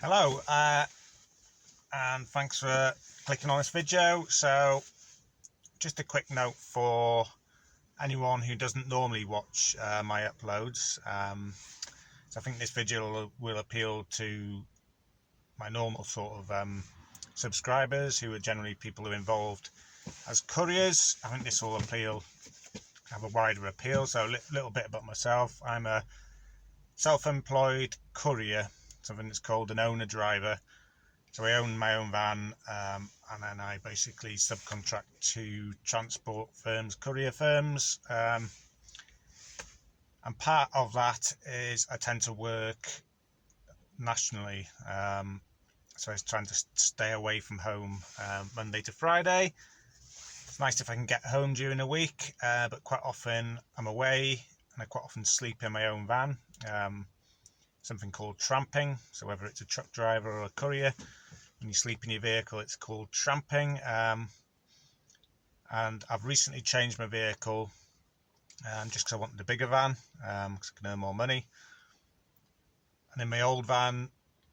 Hello, and thanks for clicking on this video. So just a quick note for anyone who doesn't normally watch my uploads. So I think this video will appeal to my normal sort of subscribers, who are generally people who are involved as couriers. I think this will have a wider appeal. So a little bit about myself. I'm a self-employed courier, something that's called an owner driver. So I own my own van, and then I basically subcontract to transport firms, courier firms, and part of that is I tend to work nationally. So I was trying to stay away from home Monday to Friday. It's nice if I can get home during the week, but quite often I'm away and I quite often sleep in my own van. Something called tramping. So whether it's a truck driver or a courier, when you sleep in your vehicle, it's called tramping. And I've recently changed my vehicle just because I wanted a bigger van, because I can earn more money. And in my old van,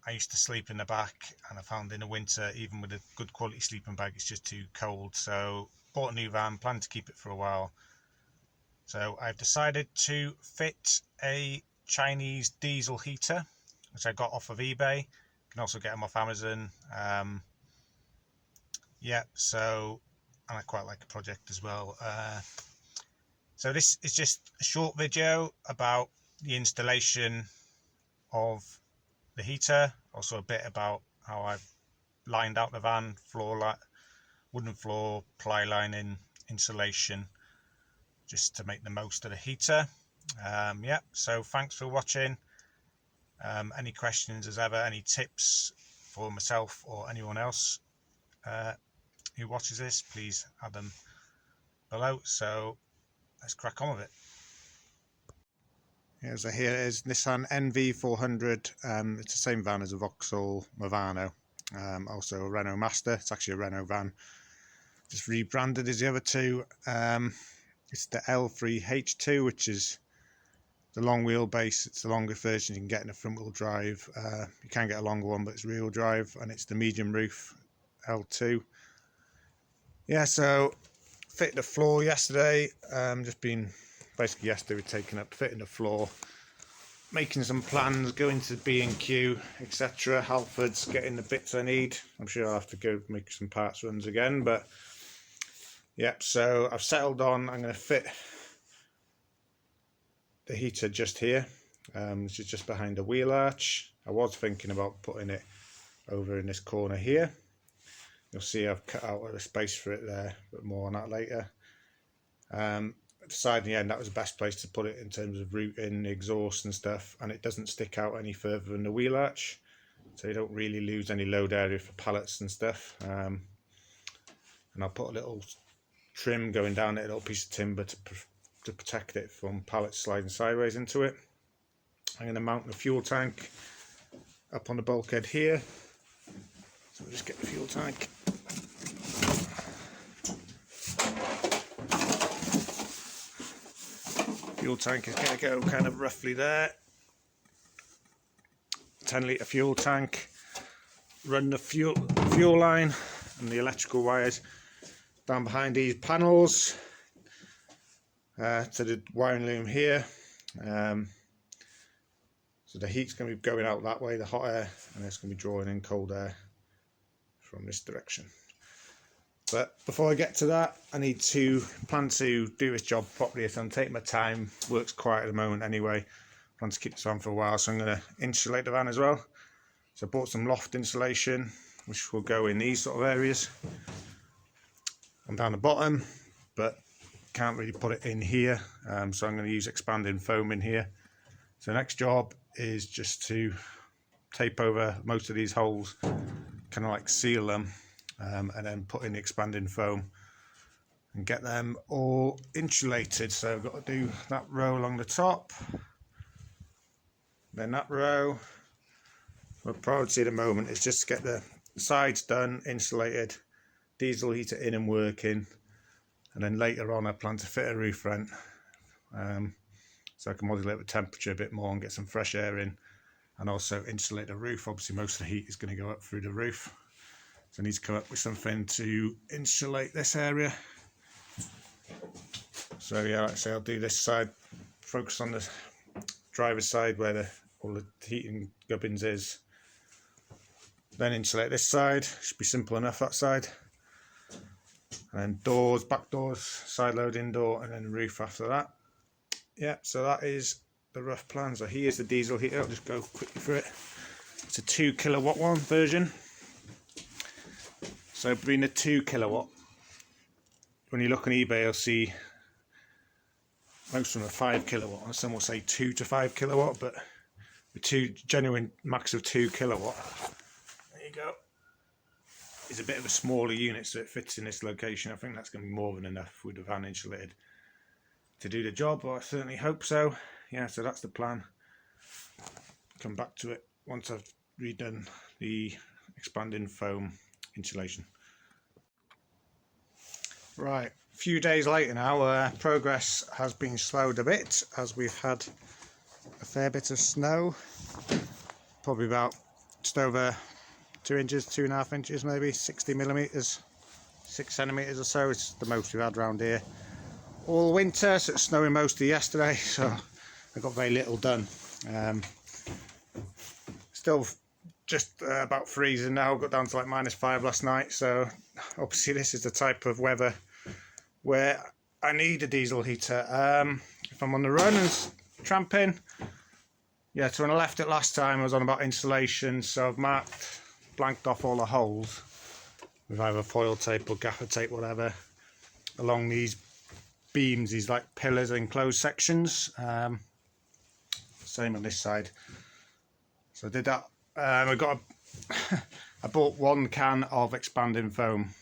I used to sleep in the back, and I found in the winter, even with a good quality sleeping bag, it's just too cold. So bought a new van, plan to keep it for a while. So I've decided to fit a Chinese diesel heater, which I got off of eBay. You can also get them off Amazon. So, and I quite like the project as well. So this is just a short video about the installation of the heater, also a bit about how I've lined out the van, wooden floor, ply lining, insulation, just to make the most of the heater. So thanks for watching. Any questions as ever, any tips for myself or anyone else who watches this, please add them below. So let's crack on with it. Yeah, so here it is, Nissan NV400. It's the same van as a Vauxhall Movano, also a Renault Master. It's actually a Renault van, just rebranded as the other two. It's the L3H2, which is the long wheelbase. It's the longest version you can get in a front wheel drive. You can get a longer one, but it's rear wheel drive, and it's the medium roof L2. Yeah, so fitted the floor yesterday. Just been basically yesterday we're taking up fitting the floor, making some plans, going to B&Q, etc. Halfords, getting the bits I need. I'm sure I'll have to go make some parts runs again, but yep. So I've settled on, I'm going to fit the heater just here, which is just behind the wheel arch. I was thinking about putting it over in this corner here. You'll see I've cut out a space for it there, but more on that later. Decided in the end that was the best place to put it in terms of routing, exhaust and stuff, and it doesn't stick out any further than the wheel arch, so you don't really lose any load area for pallets and stuff. And I'll put a little trim going down it, a little piece of timber to protect it from pallets sliding sideways into it. I'm going to mount the fuel tank up on the bulkhead here, so we'll just get the fuel tank. Fuel tank is going to go kind of roughly there. 10-litre fuel tank. Run the fuel line and the electrical wires down behind these panels to the wiring loom here. So the heat's going to be going out that way, the hot air, and it's going to be drawing in cold air from this direction. But before I get to that, I need to plan to do this job properly, so I'm taking my time. Works quiet at the moment anyway. Plan to keep this on for a while, so I'm going to insulate the van as well. So I bought some loft insulation, which will go in these sort of areas and down the bottom, but can't really put it in here, so I'm going to use expanding foam in here. So the next job is just to tape over most of these holes, kind of like seal them, and then put in the expanding foam and get them all insulated. So I've got to do that row along the top, then that row. My priority at the moment is just to get the sides done, insulated, diesel heater in and working, and then later on I plan to fit a roof vent, so I can modulate the temperature a bit more and get some fresh air in, and also insulate the roof. Obviously most of the heat is going to go up through the roof, so I need to come up with something to insulate this area. So yeah, like I say, I'll do this side, focus on the driver's side where all the heating gubbins is, then insulate this side. Should be simple enough, that side. And then doors, back doors, side loading door, and then the roof after that. Yeah, so that is the rough plan. So here's the diesel heater. I'll just go quickly through it. It's a 2 kilowatt one version. So being a 2 kilowatt, when you look on eBay, you'll see most of them are 5 kilowatt, and some will say 2 to 5 kilowatt, but the genuine max of 2 kilowatt, there you go, is a bit of a smaller unit, so it fits in this location. I think that's going to be more than enough with the van insulated to do the job, or I certainly hope so. Yeah, so that's the plan. Come back to it once I've redone the expanding foam insulation. Right, a few days later now, progress has been slowed a bit as we've had a fair bit of snow, probably about just over 2 inches, 2.5 inches maybe, 60 millimeters, 6 centimeters or so. It's the most we've had around here all winter, so it's snowing most of yesterday, so I got very little done. Still just about freezing now, got down to like -5 last night, so obviously this is the type of weather where I need a diesel heater if I'm on the run and tramping. Yeah, so when I left it last time I was on about insulation, so I've blanked off all the holes with either foil tape or gaffer tape, whatever, along these beams, these like pillars and enclosed sections. Same on this side. So I did that. I bought 1 can of expanding foam,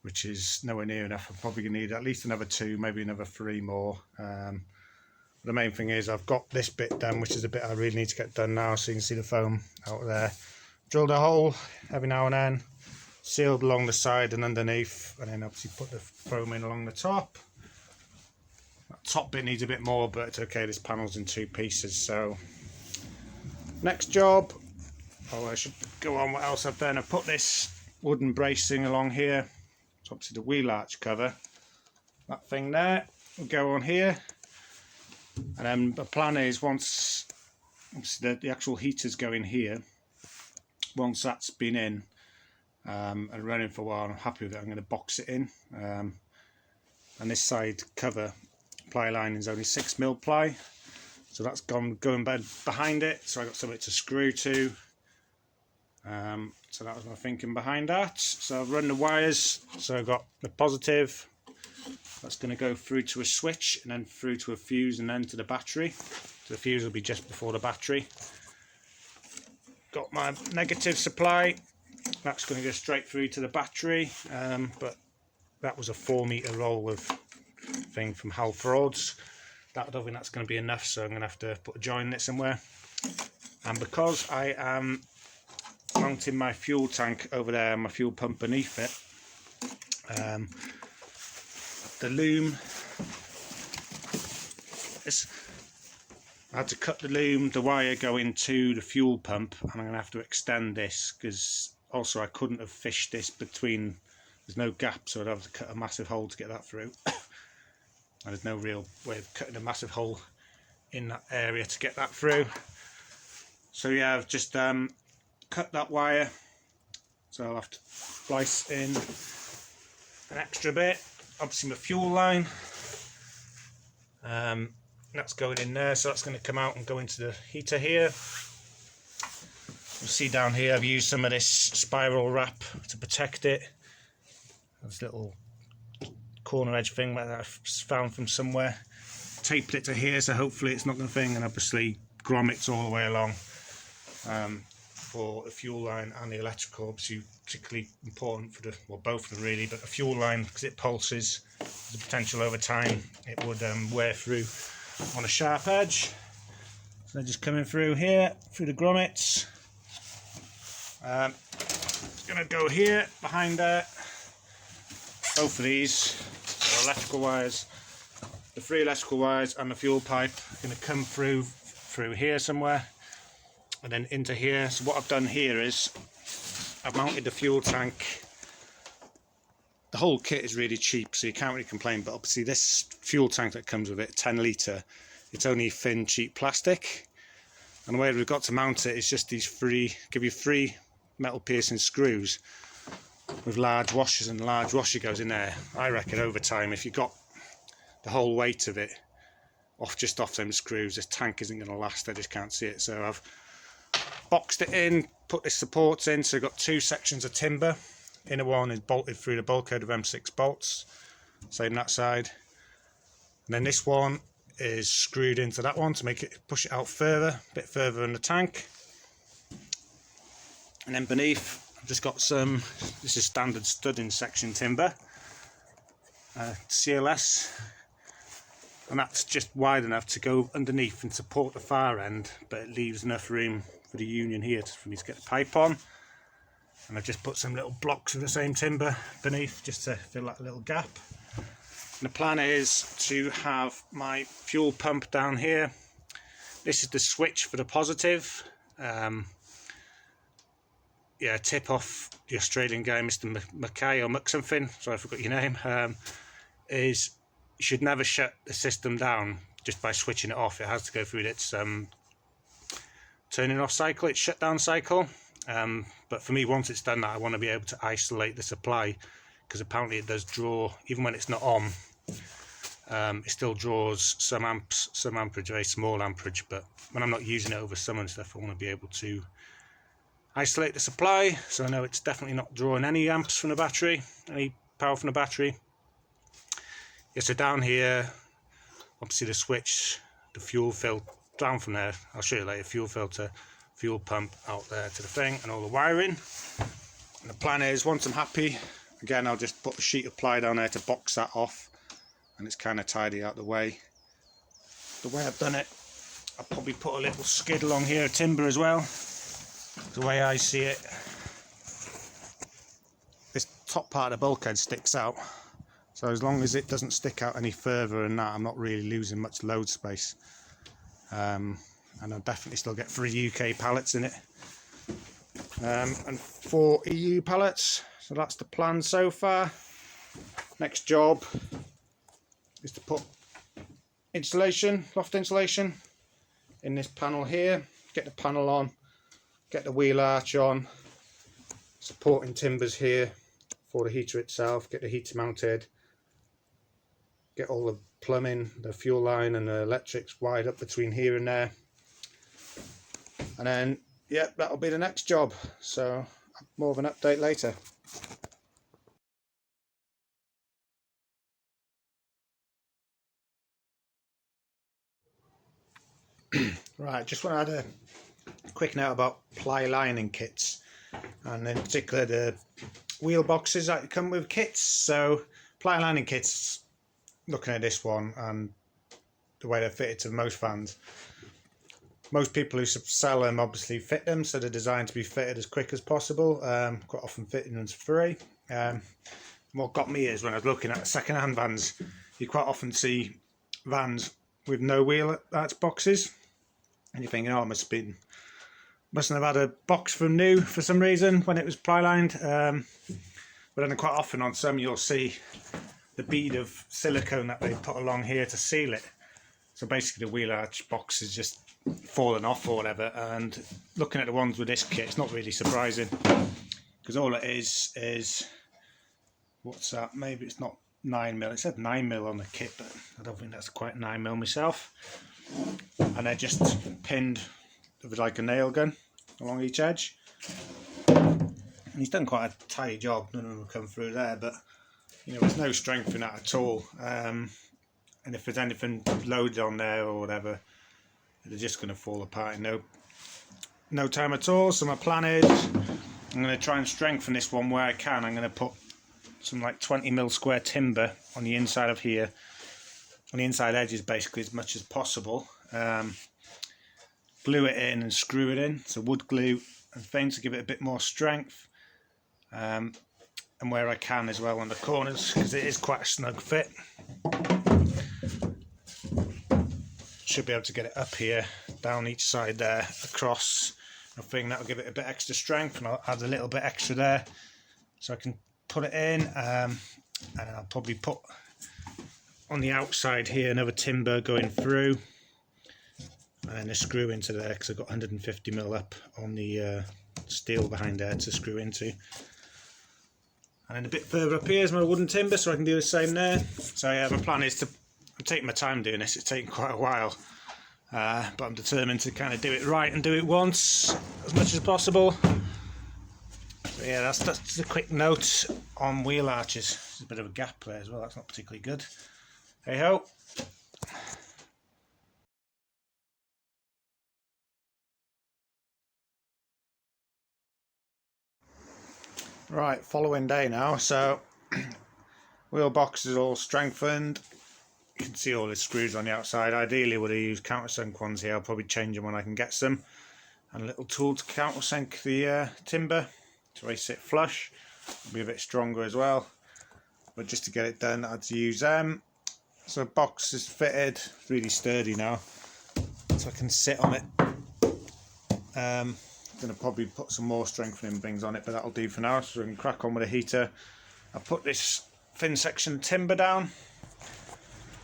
which is nowhere near enough. I'm probably going to need at least another 2, maybe another 3 more. The main thing is I've got this bit done, which is a bit I really need to get done now, so you can see the foam out there. Drilled a hole every now and then, sealed along the side and underneath, and then obviously put the foam in along the top. That top bit needs a bit more, but it's okay, this panel's in 2 pieces. So next job, I should go on what else I've done. I've put this wooden bracing along here. It's obviously the wheel arch cover. That thing there will go on here. And then the plan is, once obviously the actual heaters go in here, once that's been in and running for a while, I'm happy with it, I'm going to box it in. And this side cover ply line is only 6mm ply, so that's going behind it, so I got something to screw to. So that was my thinking behind that. So I've run the wires, so I've got the positive, that's going to go through to a switch and then through to a fuse and then to the battery. So the fuse will be just before the battery. Got my negative supply, that's going to go straight through to the battery, but that was a 4-meter roll of thing from Halfords. I don't think that's going to be enough, so I'm going to have to put a join in it somewhere. And because I am mounting my fuel tank over there, my fuel pump beneath it, the loom, I had to cut the loom, the wire going to the fuel pump, and I'm going to have to extend this, because also I couldn't have fished this between, there's no gap, so I'd have to cut a massive hole to get that through. And there's no real way of cutting a massive hole in that area to get that through. So yeah, I've just cut that wire, so I'll have to splice in an extra bit. Obviously my fuel line, that's going in there, so that's going to come out and go into the heater here. You'll see down here I've used some of this spiral wrap to protect it. This little corner edge thing that I've found from somewhere. Taped it to here, so hopefully it's not going to thing, and obviously grommets all the way along for the fuel line and the electrical. Obviously particularly important for the, well, both of them really, but the fuel line, because it pulses, there's a potential over time it would wear through on a sharp edge. So they're just coming through here, through the grommets. It's going to go here, behind there. Both of these are electrical wires. The 3 electrical wires and the fuel pipe are going to come through here somewhere. and then into here. So what I've done here is I've mounted the fuel tank. The whole kit is really cheap, so you can't really complain, but obviously this fuel tank that comes with it, 10 litre, it's only thin, cheap plastic. And the way we've got to mount it is just these give you three metal piercing screws with large washers, and the large washer goes in there. I reckon over time, if you got the whole weight of it just off them screws, this tank isn't going to last. I just can't see it. So I've boxed it in, put the supports in, so I've got two sections of timber. Inner one is bolted through the bulkhead of M6 bolts, same that side, and then this one is screwed into that one to make it push it out further, a bit further in the tank. And then beneath I've just got this is standard studding section timber, CLS, and that's just wide enough to go underneath and support the far end, but it leaves enough room for the union here for me to get the pipe on. And I've just put some little blocks of the same timber beneath just to fill that little gap. And the plan is to have my fuel pump down here. This is the switch for the positive. Yeah, tip off the Australian guy, Mr. Mackay or Muck something, sorry I forgot your name, is you should never shut the system down just by switching it off. It has to go through its turning off cycle, its shutdown cycle. But for me, once it's done that, I want to be able to isolate the supply, because apparently it does draw, even when it's not on, it still draws some amps, some amperage, very small amperage, but when I'm not using it over summer and stuff, I want to be able to isolate the supply, so I know it's definitely not drawing any amps from the battery, any power from the battery. Yeah, so down here, obviously the switch, the fuel filter, down from there, I'll show you later, fuel filter, fuel pump out there to the thing, and all the wiring. And the plan is, once I'm happy, again I'll just put a sheet of ply down there to box that off, and it's kind of tidy out the way. The way I've done it, I'll probably put a little skid along here of timber as well. The way I see it, this top part of the bulkhead sticks out, so as long as it doesn't stick out any further than that, I'm not really losing much load space. And I'll definitely still get 3 UK pallets in it, and 4 EU pallets. So that's the plan so far. Next job is to put insulation, loft insulation, in this panel here. Get the panel on, get the wheel arch on, supporting timbers here for the heater itself, get the heater mounted, get all the plumbing, the fuel line and the electrics wired up between here and there. And then, yeah, that'll be the next job. So, more of an update later. Right, just want to add a quick note about ply lining kits, and in particular the wheel boxes that come with kits. So, ply lining kits, looking at this one and the way they're fitted to most vans, most people who sell them obviously fit them, so they're designed to be fitted as quick as possible. Quite often fitting them free. What got me is when I was looking at second-hand vans, you quite often see vans with no wheel arch boxes, and you're thinking, oh, mustn't have had a box from new for some reason when it was ply lined. But then quite often on some you'll see the bead of silicone that they put along here to seal it. So basically the wheel arch box is just fallen off or whatever, and looking at the ones with this kit, it's not really surprising, because all it is what's that, maybe it's not 9mm, it said 9mm on the kit, but I don't think that's quite 9mm myself, and they're just pinned with like a nail gun along each edge, and he's done quite a tidy job. None of them will come through there, but you know, there's no strength in that at all, and if there's anything loaded on there or whatever, they're just going to fall apart in no time at all. So my plan is, I'm going to try and strengthen this one where I can. I'm going to put some like 20mm square timber on the inside of here, on the inside edges basically, as much as possible. Glue it in and screw it in, so wood glue and things to give it a bit more strength, and where I can as well on the corners, because it is quite a snug fit. Should be able to get it up here, down each side there, across, I think that'll give it a bit extra strength, and I'll add a little bit extra there so I can put it in, and I'll probably put on the outside here another timber going through, and a screw into there because I've got 150mm up on the steel behind there to screw into. And then a bit further up here is my wooden timber, so I can do the same there. So yeah, my plan is to, I'm taking my time doing this, it's taking quite a while, but I'm determined to kind of do it right and do it once as much as possible. So yeah, that's a quick note on wheel arches. There's a bit of a gap there as well, that's not particularly good. Hey ho! Right, following day now, so wheel box is all strengthened. You can see all the screws on the outside. Ideally would have used countersunk ones here, I'll probably change them when I can get some. And a little tool to countersink the timber to raise it flush. It'll be a bit stronger as well. But just to get it done I had to use them. So the box is fitted, it's really sturdy now, so I can sit on it. Going to probably put some more strengthening things on it, but that'll do for now, so we can crack on with the heater. I'll put this thin section of timber down,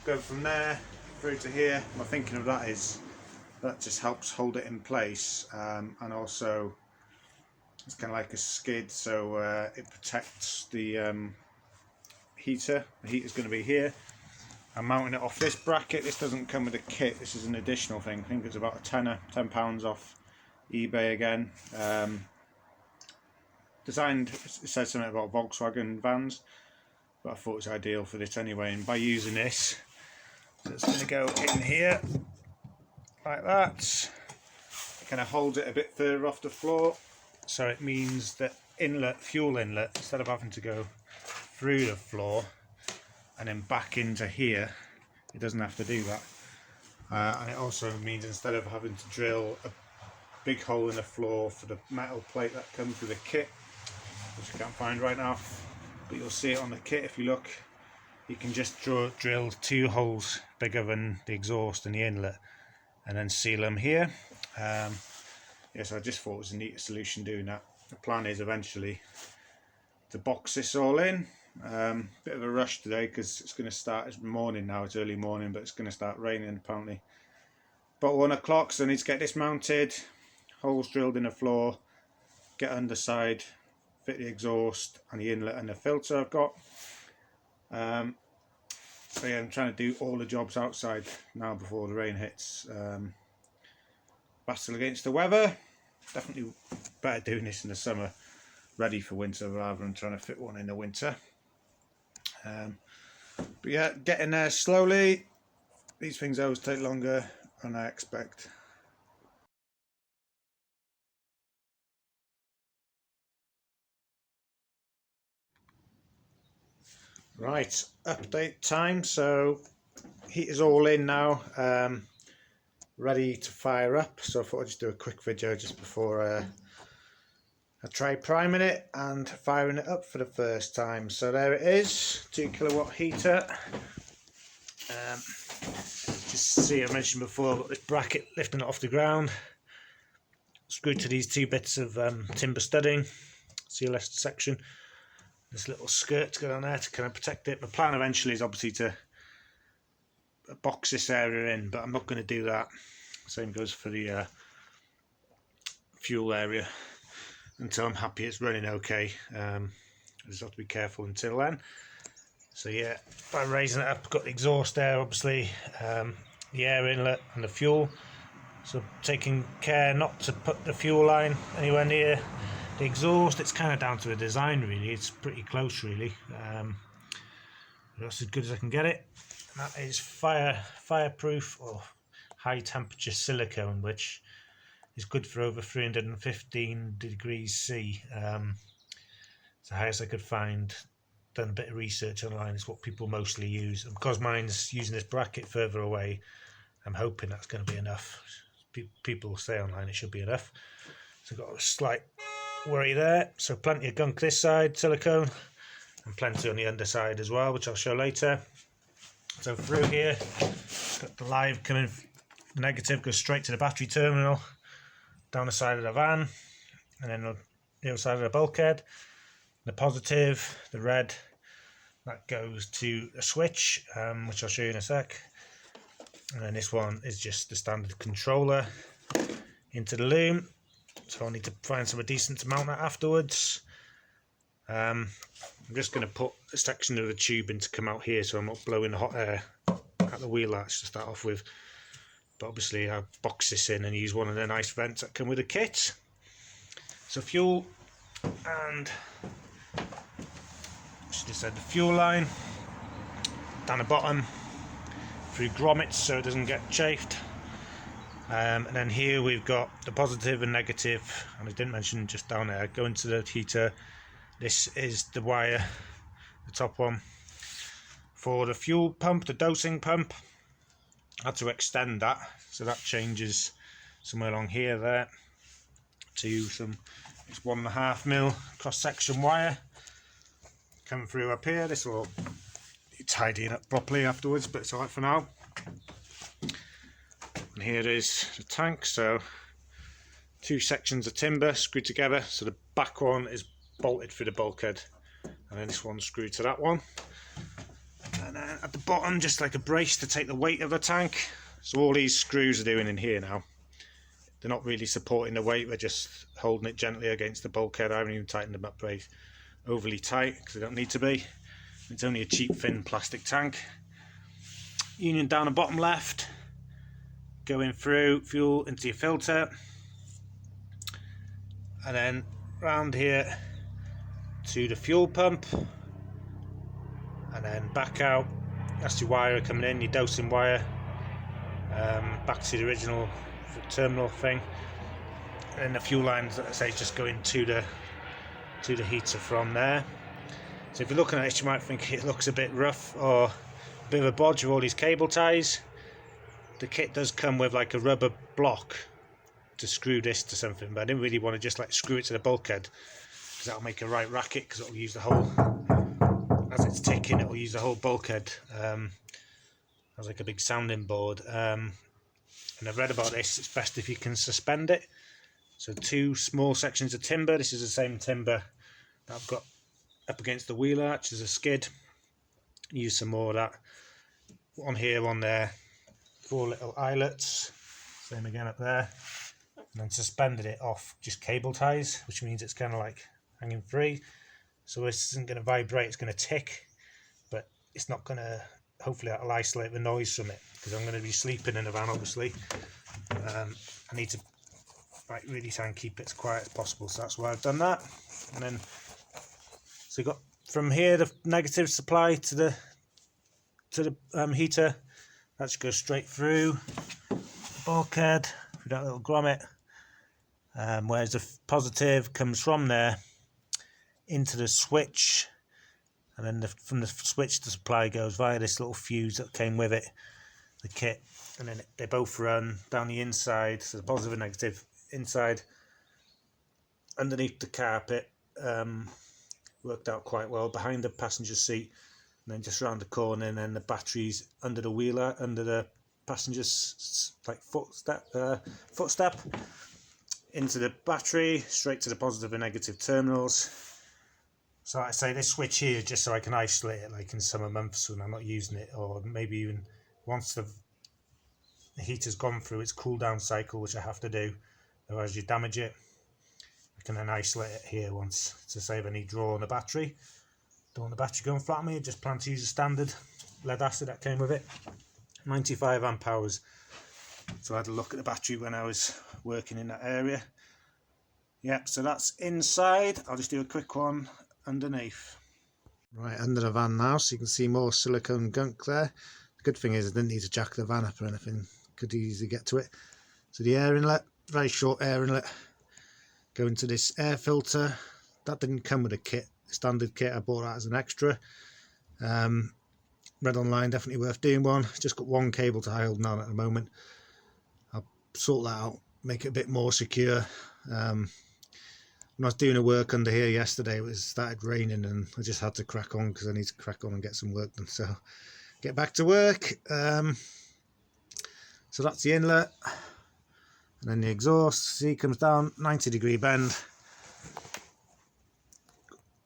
go from there through to here. My thinking of that is that just helps hold it in place, and also it's kind of like a skid, so it protects the heater. The heater's going to be here. I'm mounting it off this bracket. This doesn't come with a kit, this is an additional thing. I think it's about a tenner, £10 off eBay again. Designed, it says something about Volkswagen vans, but I thought it was ideal for this anyway. And by using this, so it's going to go in here like that. It kind of holds it a bit further off the floor, so it means that inlet, fuel inlet, instead of having to go through the floor and then back into here, it doesn't have to do that. And it also means instead of having to drill a big hole in the floor for the metal plate that comes with the kit, which I can't find right now, but you'll see it on the kit if you look, you can just drill 2 holes bigger than the exhaust and the inlet and then seal them here. Yes, I just thought it was a neat solution doing that. The plan is eventually to box this all in. Bit of a rush today because it's going to start, it's morning now, it's early morning, but it's going to start raining apparently. But 1 o'clock, so I need to get this mounted, holes drilled in the floor, get underside, fit the exhaust and the inlet and the filter I've got. So yeah, I'm trying to do all the jobs outside now before the rain hits. Battle against the weather, definitely better doing this in the summer, ready for winter rather than trying to fit one in the winter. But yeah, getting there slowly. These things always take longer than I expect. Right, update time. So heater's all in now, ready to fire up. So I thought I'd just do a quick video just before I try priming it and firing it up for the first time. So there it is, 2 kilowatt heater. Just see, I mentioned before, I've got this bracket lifting it off the ground, screwed to these 2 bits of timber studding, CLS section. This little skirt to go on there to kind of protect it. My plan eventually is obviously to box this area in, but I'm not going to do that. Same goes for the fuel area until I'm happy it's running okay. I just have to be careful until then. So yeah, by raising it up, got the exhaust there obviously, the air inlet and the fuel. So taking care not to put the fuel line anywhere near the exhaust. It's kind of down to the design really, it's pretty close really. That's as good as I can get it. And that is fireproof or high temperature silicone, which is good for over 315 degrees C. It's the highest I could find. Done a bit of research online, it's what people mostly use, and because mine's using this bracket further away, I'm hoping that's going to be enough. People say online it should be enough. So I've got a slight worry there. So plenty of gunk this side, silicone, and plenty on the underside as well, which I'll show later. So through here, got the live coming, the negative goes straight to the battery terminal, down the side of the van, and then on the other side of the bulkhead. The positive, the red, that goes to a switch, which I'll show you in a sec. And then this one is just the standard controller into the loom. So I'll need to find somewhere decent to mount that afterwards. I'm just going to put a section of the tubing to come out here so I'm not blowing the hot air at the wheel arch to start off with. But obviously I'll box this in and use one of the nice vents that come with the kit. So fuel, and I should have said the fuel line down the bottom through grommets so it doesn't get chafed. And then here we've got the positive and negative, and I didn't mention just down there, going to the heater. This is the wire, the top one, for the fuel pump, the dosing pump. I had to extend that, so that changes somewhere along here there to some, it's 1.5mm cross-section wire coming through up here. This will be tidying up properly afterwards, but it's alright for now. And here is the tank, so 2 sections of timber screwed together, so the back one is bolted through the bulkhead, and then this one's screwed to that one. And then at the bottom, just like a brace to take the weight of the tank. So all these screws are doing in here now, they're not really supporting the weight, they're just holding it gently against the bulkhead. I haven't even tightened them up very overly tight because they don't need to be. It's only a cheap thin plastic tank. Union down the bottom left, going through fuel into your filter, and then round here to the fuel pump, and then back out. That's your wire coming in, your dosing wire, back to the original terminal thing, and the fuel lines, as I say, just going to the heater from there. So if you're looking at it, you might think it looks a bit rough or a bit of a bodge with all these cable ties. The kit does come with like a rubber block to screw this to something, but I didn't really want to just like screw it to the bulkhead because that'll make a right racket, because it'll use the whole, as it's ticking, it'll use the whole bulkhead as like a big sounding board. And I've read about this, it's best if you can suspend it. So 2 small sections of timber, this is the same timber that I've got up against the wheel arch as a skid. Use some more of that on here, on there. 4 little eyelets, same again up there, and then suspended it off just cable ties, which means it's kind of like hanging free. So this isn't going to vibrate, it's going to tick, but it's not going to, hopefully that'll isolate the noise from it, because I'm going to be sleeping in the van obviously. I need to really try and keep it as quiet as possible, so that's why I've done that. And then, so you got from here the negative supply to the heater. That just goes straight through the bulkhead, through that little grommet, whereas the positive comes from there into the switch, and then from the switch the supply goes via this little fuse that came with it, the kit, and then they both run down the inside, so the positive and negative inside, underneath the carpet, worked out quite well, behind the passenger seat, and then just round the corner, and then the batteries under the wheeler, under the passenger's like footstep, into the battery, straight to the positive and negative terminals. So like I say, this switch here is just so I can isolate it like in summer months when I'm not using it, or maybe even once the heater's gone through its cool down cycle, which I have to do, otherwise you damage it. I can then isolate it here once to save any draw on the battery. Don't want the battery going flat on me, I just plan to use a standard lead acid that came with it. 95 amp hours. So I had a look at the battery when I was working in that area. Yep, so that's inside. I'll just do a quick one underneath. Right, under the van now, so you can see more silicone gunk there. The good thing is I didn't need to jack the van up or anything, could easily get to it. So the air inlet, very short air inlet, going to this air filter. That didn't come with a kit, standard kit, I bought that as an extra. Read online, definitely worth doing one. Just got one cable tie holding on at the moment. I'll sort that out, make it a bit more secure. When I was doing the work under here yesterday, it started raining and I just had to crack on because I need to crack on and get some work done. So get back to work. So that's the inlet, And then the exhaust, see, comes down 90-degree bend.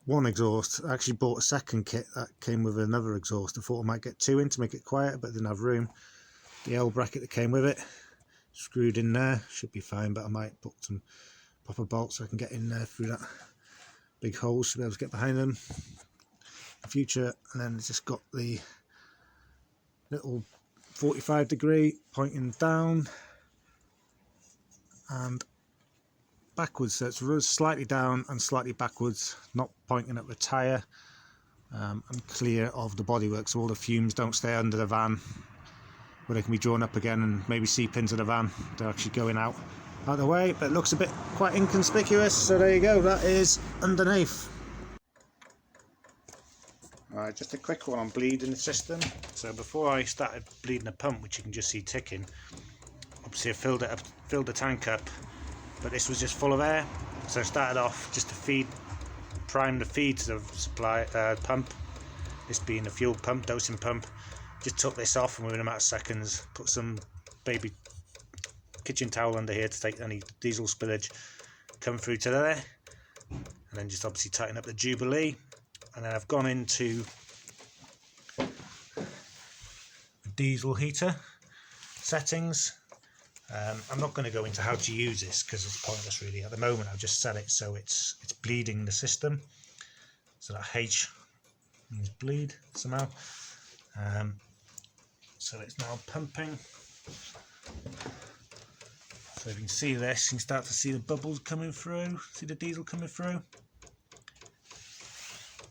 One exhaust. I actually bought a second kit that came with another exhaust. I thought I might get two in to make it quieter, but didn't have room. The L bracket that came with it, screwed in there, should be fine, but I might put some proper bolts so I can get in there through that big hole, should be able to get behind them in future. And then it's just got the little 45-degree pointing down and backwards, so it's slightly down and slightly backwards, not pointing at the tyre, and clear of the bodywork, so all the fumes don't stay under the van where they can be drawn up again and maybe seep into the van. They're actually going out of the way, but it looks a bit quite inconspicuous, so there you go, that is underneath. Alright, just a quick one on bleeding the system. So before I started bleeding the pump, which you can just see ticking, obviously I filled the tank up, but this was just full of air, so I started off just to prime the feed to the supply pump, this being the fuel pump, dosing pump. Just took this off and within a matter of seconds put some baby kitchen towel under here to take any diesel spillage come through to there, and then just obviously tighten up the Jubilee. And then I've gone into the diesel heater settings. I'm not going to go into how to use this because it's pointless really at the moment. I've just set it so it's bleeding the system, so that H means bleed somehow. So it's now pumping. So you can see this, you can start to see the bubbles coming through, see the diesel coming through.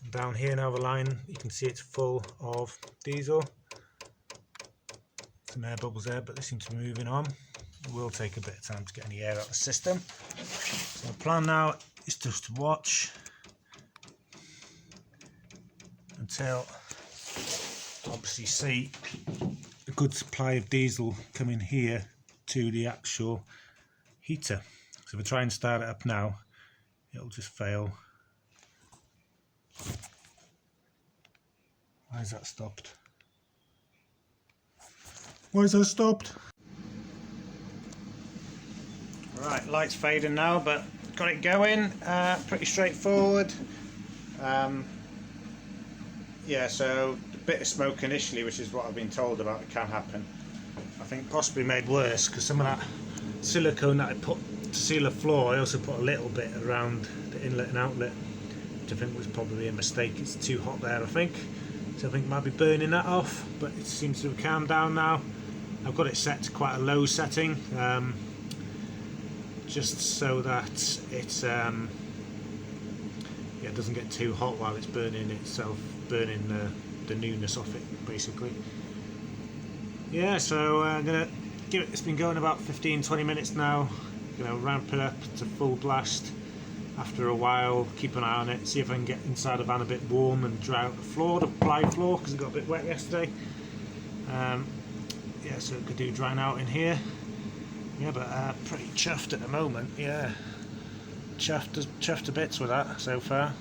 And down here now the line, you can see it's full of diesel. Some air bubbles there, but they seem to be moving on. It will take a bit of time to get any air out of the system. So the plan now is just to watch until obviously see a good supply of diesel coming here to the actual heater. So if I try and start it up now, it'll just fail. Why is that stopped? Why is that stopped? Right, light's fading now, but got it going. Pretty straightforward. Yeah, so a bit of smoke initially, which is what I've been told about, it can happen. I think possibly made worse because some of that silicone that I put to seal the floor, I also put a little bit around the inlet and outlet, which I think was probably a mistake. It's too hot there, I think. So I think I might be burning that off, but it seems to have calmed down now. I've got it set to quite a low setting, just so that it's it doesn't get too hot while it's burning itself, burning the newness off it basically. Yeah, so I'm gonna give it, it's been going about 15-20 minutes now. Ramp it up to full blast after a while, keep an eye on it, see if I can get inside the van a bit warm and dry out the floor, the ply floor, because it got a bit wet yesterday. Yeah, so it could do drying out in here. Yeah, but pretty chuffed at the moment. Yeah, chuffed to bits with that so far.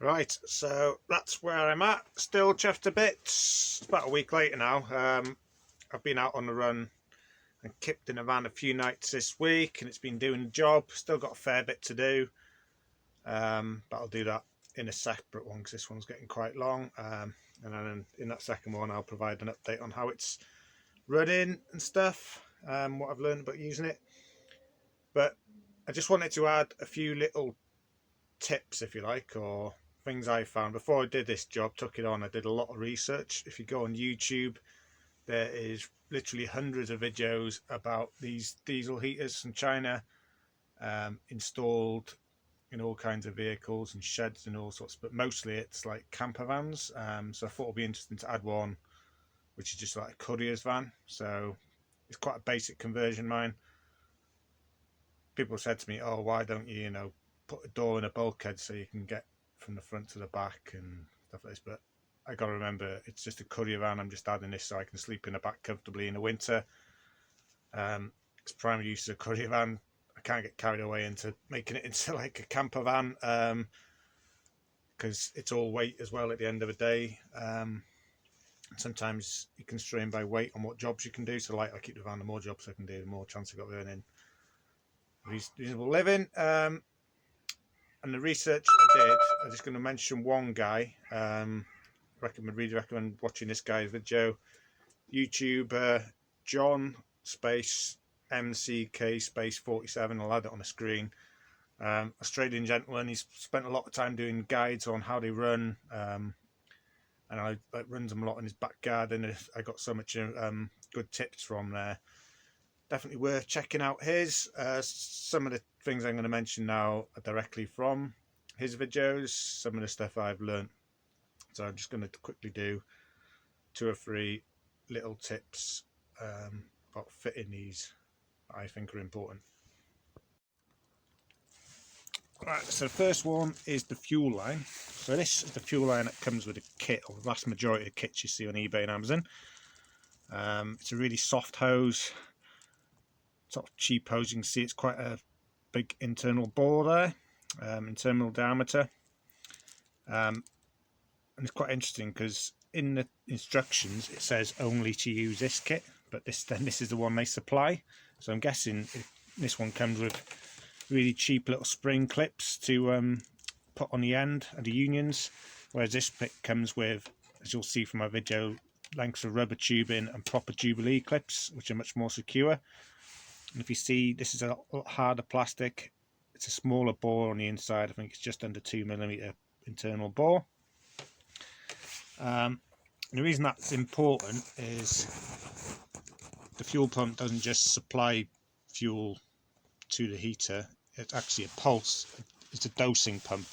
Right, so that's where I'm at. Still chuffed to bits. It's about a week later now. I've been out on the run and kipped in a van a few nights this week, and it's been doing the job. Still got a fair bit to do, but I'll do that in a separate one because this one's getting quite long. And then in that second one, I'll provide an update on how it's running and stuff, what I've learned about using it. But I just wanted to add a few little tips, if you like, or things I found before I did this job, took it on. I did a lot of research. If you go on YouTube, there is literally hundreds of videos about these diesel heaters from China, installed in all kinds of vehicles and sheds and all sorts, but mostly it's like camper vans. So I thought it'd be interesting to add one which is just like a courier's van. So it's quite a basic conversion, mine. People said to me, oh, why don't you, put a door in a bulkhead so you can get from the front to the back and stuff like this. But I got to remember, it's just a courier van. I'm just adding this so I can sleep in the back comfortably in the winter. Its primary use is a courier van. I can't get carried away into making it into like a camper van, because it's all weight as well at the end of the day. Sometimes you're constrained by weight on what jobs you can do. So like I keep the van, the more jobs I can do, the more chance I've got of earning reasonable living. And the research I did, I'm just going to mention one guy. Really recommend watching this guy's video. YouTuber John space MCK space 47. I'll add it on the screen. Australian gentleman. He's spent a lot of time doing guides on how they run, and I runs them a lot in his back garden. I got so much good tips from there. Definitely worth checking out his. Some of the things I'm going to mention now are directly from his videos. Some of the stuff I've learned. So I'm just going to quickly do 2 or 3 little tips about fitting these that I think are important. Right, so the first one is the fuel line. So this is the fuel line that comes with a kit, or the vast majority of kits you see on eBay and Amazon. It's a really soft hose, sort of cheap hose. You can see it's quite a big internal bore there, internal diameter. And it's quite interesting because in the instructions it says only to use this kit, but this is the one they supply. So I'm guessing this one comes with really cheap little spring clips to put on the end of the unions, whereas this bit comes with, as you'll see from my video, lengths of rubber tubing and proper Jubilee clips, which are much more secure. And if you see, this is a lot harder plastic. It's a smaller bore on the inside. I think it's just under 2mm internal bore. And the reason that's important is the fuel pump doesn't just supply fuel to the heater. It's actually a pulse. It's a dosing pump,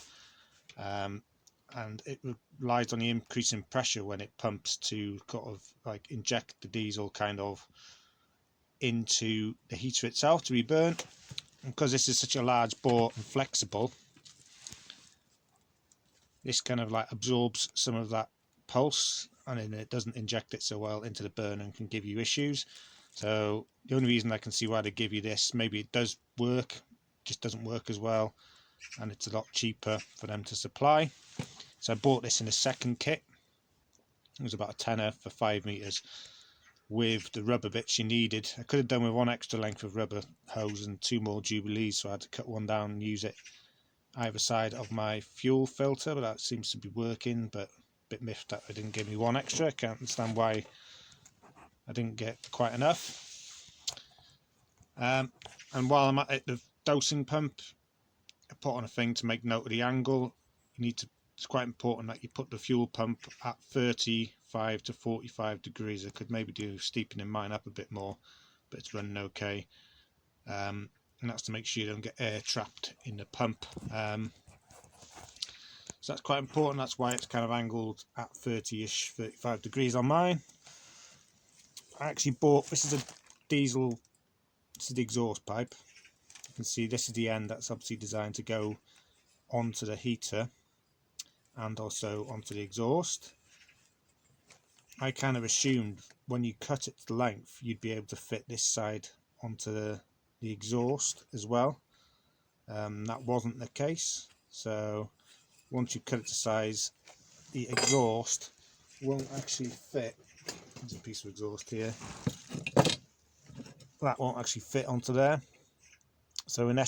and it relies on the increase in pressure when it pumps to kind of like inject the diesel kind of into the heater itself to be burnt. And because this is such a large bore and flexible, this kind of like absorbs some of that pulse, and then it doesn't inject it so well into the burner and can give you issues. So the only reason I can see why they give you this, maybe it does work, just doesn't work as well, and it's a lot cheaper for them to supply. So I bought this in a second kit. It was about a tenner for 5 meters with the rubber bits you needed. I could have done with 1 extra length of rubber hose and 2 more Jubilees, so I had to cut one down and use it either side of my fuel filter, but that seems to be working. But a bit miffed that I didn't give me 1 extra. I can't understand why I didn't get quite enough. And while I'm at it, the dosing pump, I put on a thing to make note of the angle. You need to, it's quite important that you put the fuel pump at 35 to 45 degrees. I could maybe do steepening mine up a bit more, but it's running okay. And that's to make sure you don't get air trapped in the pump. So that's quite important. That's why it's kind of angled at 30-ish, 35 degrees on mine. I actually bought, this is a diesel, this is the exhaust pipe. You can see this is the end that's obviously designed to go onto the heater and also onto the exhaust. I kind of assumed when you cut it to length you'd be able to fit this side onto the exhaust as well. That wasn't the case. So once you cut it to size, the exhaust won't actually fit. There's a piece of exhaust here. That won't actually fit onto there. So an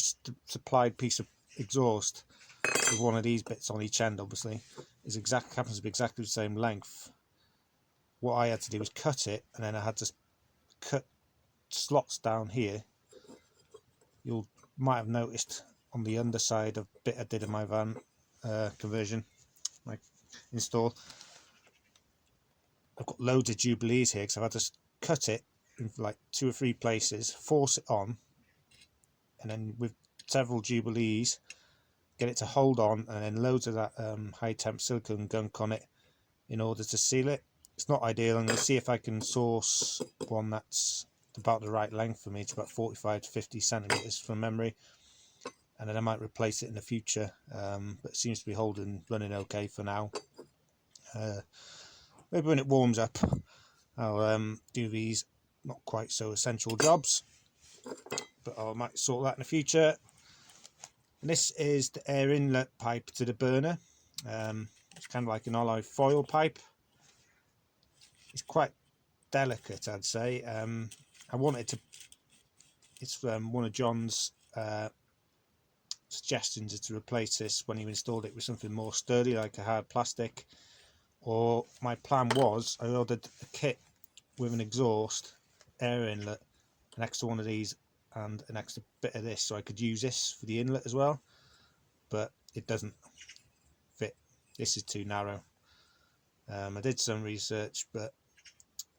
supplied piece of exhaust with one of these bits on each end, obviously, is happens to be exactly the same length. What I had to do was cut it, and then I had to cut slots down here. You might have noticed on the underside of bit I did in my van conversion, my install, I've got loads of Jubilees here because I've had to cut it in like 2 or 3 places, force it on, and then with several Jubilees get it to hold on, and then loads of that high temp silicone gunk on it in order to seal it. It's not ideal. I'm going to see if I can source one that's about the right length for me. It's about 45 to 50 centimeters from memory, and then I might replace it in the future, but it seems to be running okay for now. Maybe when it warms up I'll do these not quite so essential jobs, but I might sort that in the future. And this is the air inlet pipe to the burner. It's kind of like an alloy foil pipe. it's quite delicate, I'd say. I wanted to, it's one of John's suggestions is to replace this when you installed it with something more sturdy, like a hard plastic. Or my plan was, I ordered a kit with an exhaust, air inlet, an extra one of these and an extra bit of this, so I could use this for the inlet as well, but it doesn't fit. This is too narrow. I did some research, and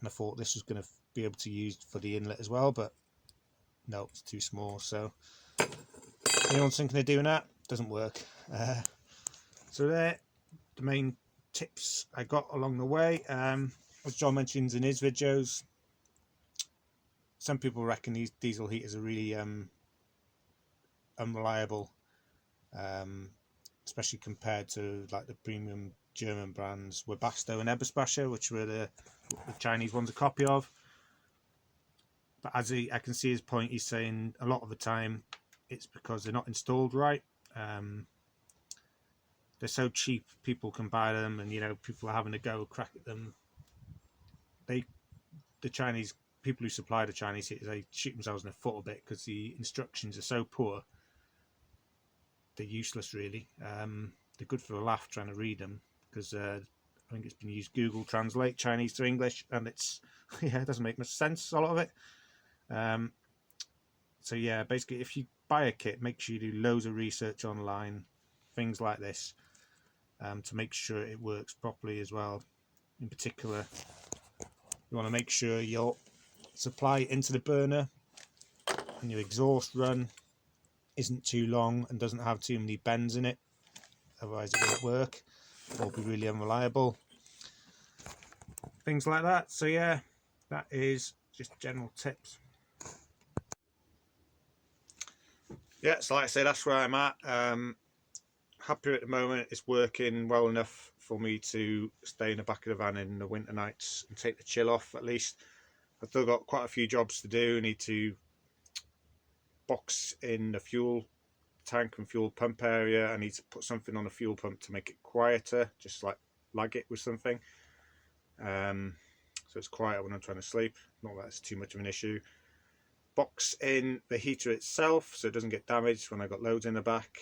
I thought this was going to be able to use for the inlet as well, but no, it's too small. So anyone's thinking of doing that, doesn't work. So there, the main tips I got along the way. As John mentions in his videos, some people reckon these diesel heaters are really unreliable, especially compared to like the premium German brands Webasto and Eberspacher, which were the Chinese ones a copy of. But as I can see his point, he's saying a lot of the time it's because they're not installed right. They're so cheap, people can buy them, and people are having a go crack at them. The Chinese people who supply the Chinese heaters, they shoot themselves in the foot a bit because the instructions are so poor. They're useless, really. They're good for a laugh trying to read them, because I think it's been used Google Translate Chinese to English, and it's it doesn't make much sense, a lot of it. So yeah, basically, if you buy a kit, make sure you do loads of research online, things like this, to make sure it works properly as well. In particular, you want to make sure your supply into the burner and your exhaust run isn't too long and doesn't have too many bends in it, otherwise it won't work or be really unreliable, things like that. So yeah, that is just general tips. Yeah, so like I say, that's where I'm at. Happy at the moment. It's working well enough for me to stay in the back of the van in the winter nights and take the chill off, at least. I've still got quite a few jobs to do. I need to box in the fuel tank and fuel pump area. I need to put something on the fuel pump to make it quieter, just like lag it with something, so it's quiet when I'm trying to sleep. Not that it's too much of an issue. Box in the heater itself so it doesn't get damaged when I got loads in the back,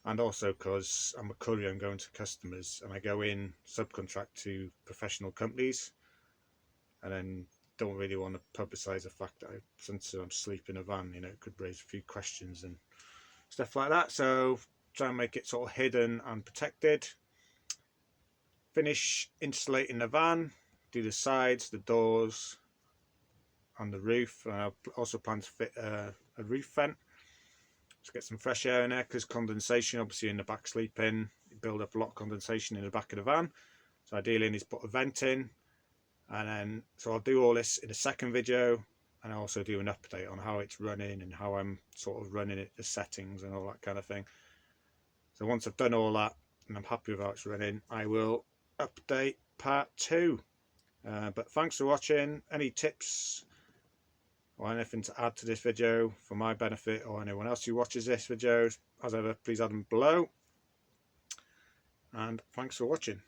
and also because I'm a courier, I'm going to customers, and I go in subcontract to professional companies, and then don't really want to publicise the fact that since I'm sleeping in a van, it could raise a few questions and stuff like that. So try and make it sort of hidden and protected. Finish insulating the van, do the sides, the doors and the roof, and I also plan to fit a roof vent to get some fresh air in there, because condensation, obviously in the back sleeping, you build up a lot of condensation in the back of the van. So ideally I need to put a vent in, and then so I'll do all this in a second video, and I also do an update on how it's running and how I'm sort of running it, the settings and all that kind of thing. So once I've done all that and I'm happy with how it's running, I will update part 2. But thanks for watching. Any tips or anything to add to this video for my benefit or anyone else who watches this video, as ever, please add them below. And thanks for watching.